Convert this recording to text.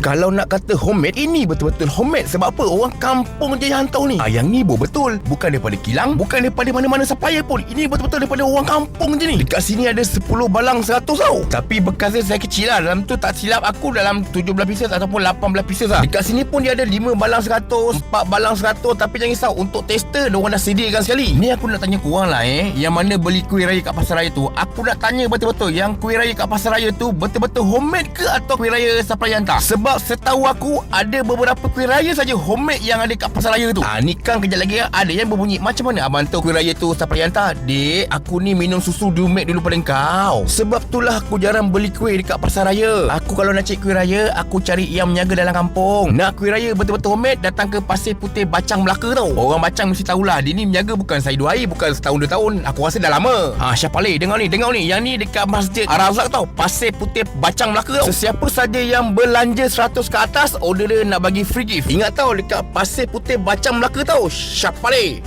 Kalau nak kata homemade, ini betul-betul homemade. Sebab apa? Orang kampung je yang hantar ni. Yang ni betul. Bukan daripada kilang, bukan daripada mana-mana supplier pun. Ini betul-betul daripada orang kampung je ni. Dekat sini ada 10 balang 100 tau. Tapi bekasnya saya kecil lah. Dalam tu tak silap aku dalam 17 pieces ataupun 18 pieces lah. Dekat sini pun dia ada 5 balang 100, 4 balang 100. Tapi jangan risau, untuk tester diorang dah sediakan sekali. Ni aku nak tanya korang lah yang mana beli kuih raya kat pasar raya tu. Aku nak tanya betul-betul, yang kuih raya kat pasar raya tu betul-betul homemade ke atau kuih raya supplier hantar? Sebab setahu aku ada beberapa kuih raya saja homemade yang ada kat pasar raya tu. Ni kan kejap lagi ada yang berbunyi, macam mana abang tahu kuih raya tu supplier hantar? Dek, aku ni minum susu Dumex dulu pada kau. Sebab itulah aku jarang beli kuih dekat pasar raya. Aku kalau nak cari kuih raya, aku cari yang menjaga dalam kampung. Nak kuih raya betul-betul homemade, datang ke Pasir Putih Bacang Melaka tau. Orang Bacang mesti tahulah, dia ni menjaga bukan saya 2 hari, bukan setahun 2 tahun. Aku rasa dah lama. Syapale, dengar ni. Yang ni dekat Masjid Al-Razak tau, Pasir Putih Bacang Melaka tau. Sesiapa saja yang belanja 100 ke atas, order dia nak bagi free gift. Ingat tau, dekat Pasir Putih Bacang Melaka tau. Syapale.